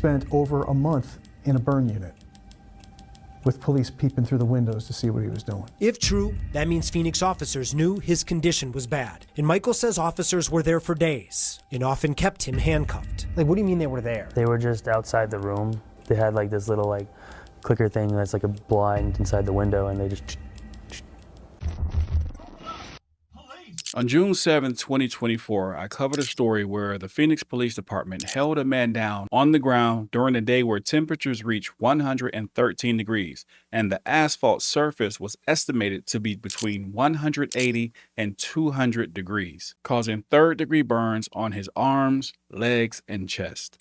Spent over a month in a burn unit with police peeping through the windows to see what he was doing. If true, that means Phoenix officers knew his condition was bad. And Michael says officers were there for days and often kept him handcuffed. Like, what do you mean they were there? They were just outside the room. They had like this little like clicker thing that's like a blind inside the window, and they just... On June 7, 2024, I covered a story where the Phoenix Police Department held a man down on the ground during a day where temperatures reached 113 degrees, and the asphalt surface was estimated to be between 180 and 200 degrees, causing third-degree burns on his arms, legs, and chest.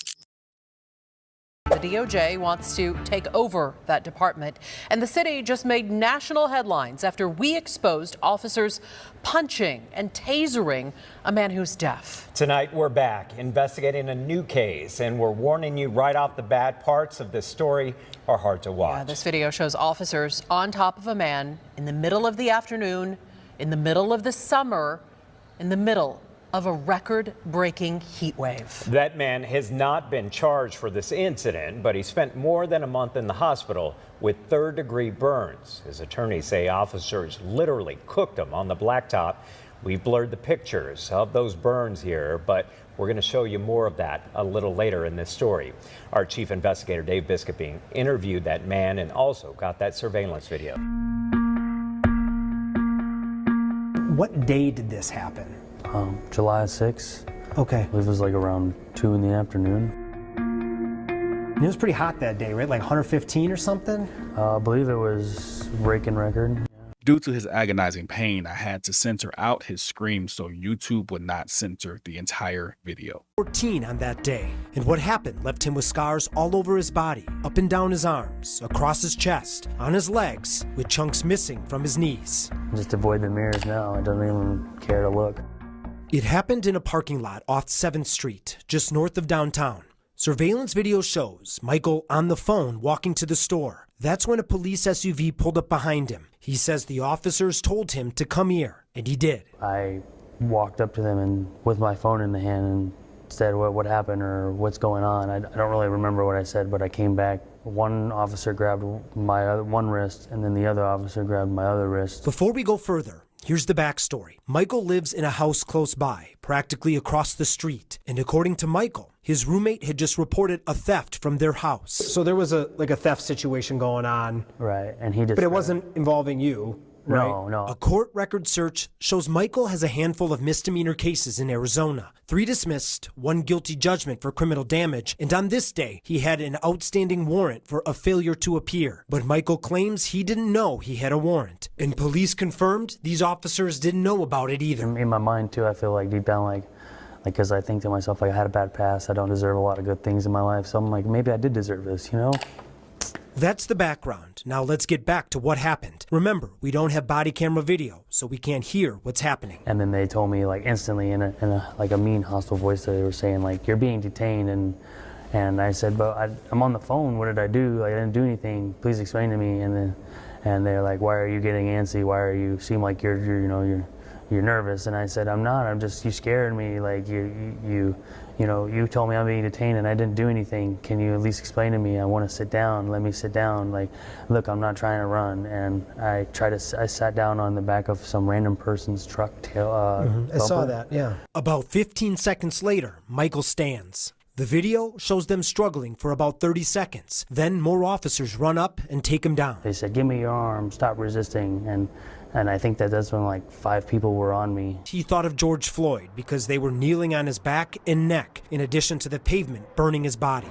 The DOJ wants to take over that department, and the city just made national headlines after we exposed officers punching and tasering a man who's deaf. Tonight, we're back investigating a new case, and we're warning you right off the bat, parts of this story are hard to watch. Yeah, this video shows officers on top of a man in the middle of the afternoon, in the middle of the summer, in the middle of a record-breaking heat wave. That man has not been charged for this incident, but he spent more than a month in the hospital with third-degree burns. His attorneys say officers literally cooked him on the blacktop. We've blurred the pictures of those burns here, but we're going to show you more of that a little later in this story. Our chief investigator, Dave Biskuping, interviewed that man and also got that surveillance video. What day did this happen? July 6th. Okay. I believe it was like around 2 in the afternoon. And it was pretty hot that day, right? Like 115 or something? I believe it was breaking record. Due to his agonizing pain, I had to censor out his screams so YouTube would not censor the entire video. 14 on that day, and what happened left him with scars all over his body, up and down his arms, across his chest, on his legs, with chunks missing from his knees. Just avoid the mirrors now. I don't even care to look. It happened in a parking lot off 7th Street, just north of downtown. Surveillance video shows Michael on the phone walking to the store. That's when a police SUV pulled up behind him. He says the officers told him to come here, and he did. I walked up to them and with my phone in the hand and said what happened or what's going on. I don't really remember what I said, but I came back. One officer grabbed my one wrist, and then the other officer grabbed my other wrist. Before we go further, here's the backstory. Michael lives in a house close by, practically across the street. And according to Michael, his roommate had just reported a theft from their house. So there was a theft situation going on. Right, and he just... But it wasn't involving you, right? No. A court record search shows Michael has a handful of misdemeanor cases in Arizona. 3 dismissed, 1 guilty judgment for criminal damage, and on this day, he had an outstanding warrant for a failure to appear. But Michael claims he didn't know he had a warrant. And police confirmed these officers didn't know about it either. In my mind, too, I feel like deep down, like because I think to myself, like, I had a bad past, I don't deserve a lot of good things in my life, so I'm like, maybe I did deserve this, you know? That's the background. Now let's get back to what happened. Remember, we don't have body camera video, so we can't hear what's happening. And then they told me, like, instantly in a like a mean, hostile voice that they were saying, like, you're being detained. And I said, but I'm on the phone. What did I do? Like, I didn't do anything. Please explain to me. And they're like, why are you getting antsy? Why are you seem like you're nervous? And I said, I'm not. I'm just, you scared me. Like, you told me I'm being detained and I didn't do anything. Can you at least explain to me? I want to sit down. Let me sit down. Like, look, I'm not trying to run. And I sat down on the back of some random person's truck tail. I saw that, yeah. About 15 seconds later, Michael stands. The video shows them struggling for about 30 seconds. Then more officers run up and take him down. They said, give me your arm, stop resisting. And I think that's when like 5 people were on me. He thought of George Floyd because they were kneeling on his back and neck, in addition to the pavement burning his body.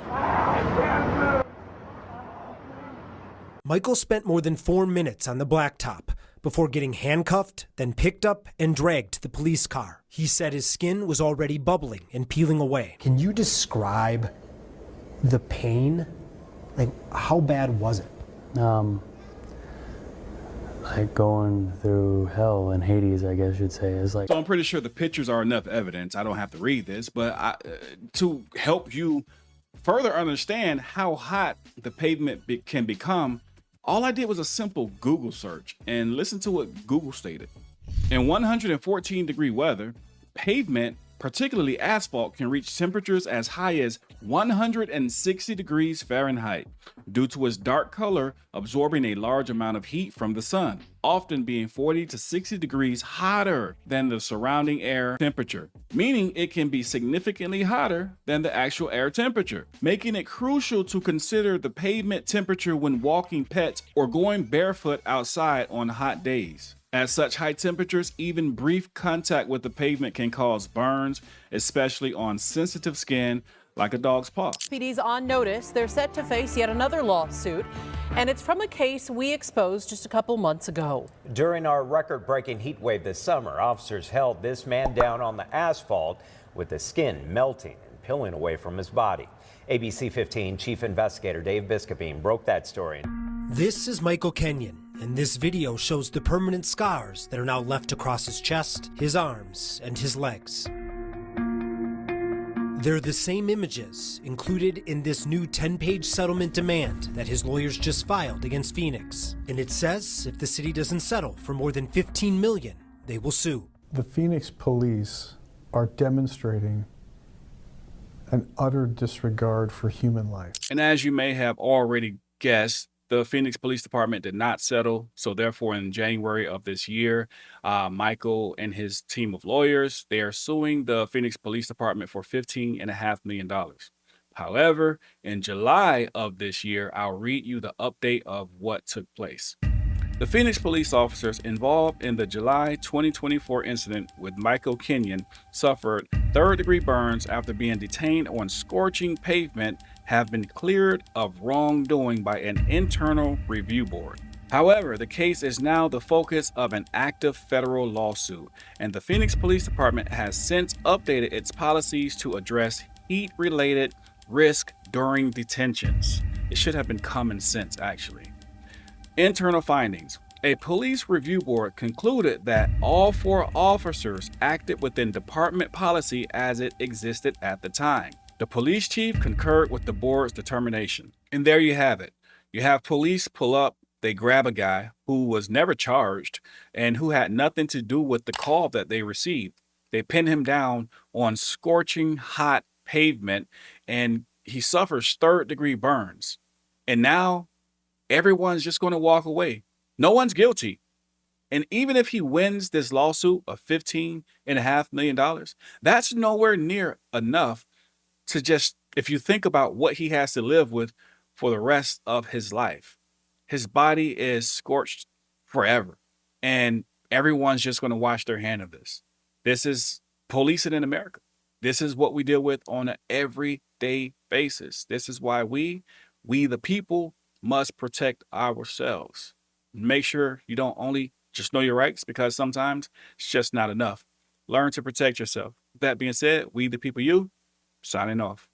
Michael spent more than 4 minutes on the blacktop before getting handcuffed, then picked up and dragged to the police car. He said his skin was already bubbling and peeling away. Can you describe the pain? Like, how bad was it? Like going through hell in Hades, I guess you'd say. It's like... So I'm pretty sure the pictures are enough evidence. I don't have to read this, but to help you further understand how hot the pavement can become, all I did was a simple Google search and listen to what Google stated. In 114-degree weather, pavement Particularly asphalt can reach temperatures as high as 160 degrees Fahrenheit due to its dark color absorbing a large amount of heat from the sun, often being 40 to 60 degrees hotter than the surrounding air temperature, meaning it can be significantly hotter than the actual air temperature, making it crucial to consider the pavement temperature when walking pets or going barefoot outside on hot days. At such high temperatures, even brief contact with the pavement can cause burns, especially on sensitive skin like a dog's paw. PD's on notice. They're set to face yet another lawsuit, and it's from a case we exposed just a couple months ago. During our record-breaking heat wave this summer, officers held this man down on the asphalt with the skin melting and peeling away from his body. ABC 15 Chief Investigator Dave Biscopine broke that story. This is Michael Kenyon, and this video shows the permanent scars that are now left across his chest, his arms, and his legs. They're the same images included in this new 10-page settlement demand that his lawyers just filed against Phoenix. And it says if the city doesn't settle for more than $15 million, they will sue. The Phoenix police are demonstrating an utter disregard for human life. And as you may have already guessed, the Phoenix Police Department did not settle. So therefore, in January of this year, Michael and his team of lawyers, they are suing the Phoenix Police Department for $15.5 million. However, in July of this year, I'll read you the update of what took place. The Phoenix police officers involved in the July 2024 incident with Michael Kenyon suffered third-degree burns after being detained on scorching pavement have been cleared of wrongdoing by an internal review board. However, the case is now the focus of an active federal lawsuit, and the Phoenix Police Department has since updated its policies to address heat-related risk during detentions. It should have been common sense, actually. Internal findings. A police review board concluded that all 4 officers acted within department policy as it existed at the time. The police chief concurred with the board's determination. And there you have it. You have police pull up, they grab a guy who was never charged and who had nothing to do with the call that they received. They pin him down on scorching hot pavement and he suffers third-degree burns. And now everyone's just going to walk away. No one's guilty. And even if he wins this lawsuit of $15.5 million, that's nowhere near enough to just, if you think about what he has to live with for the rest of his life. His body is scorched forever. And everyone's just going to wash their hand of this. This is policing in America. This is what we deal with on an everyday basis. This is why we the people, must protect ourselves. Make sure you don't only just know your rights, because sometimes it's just not enough. Learn to protect yourself. That being said, we the people, you, signing off.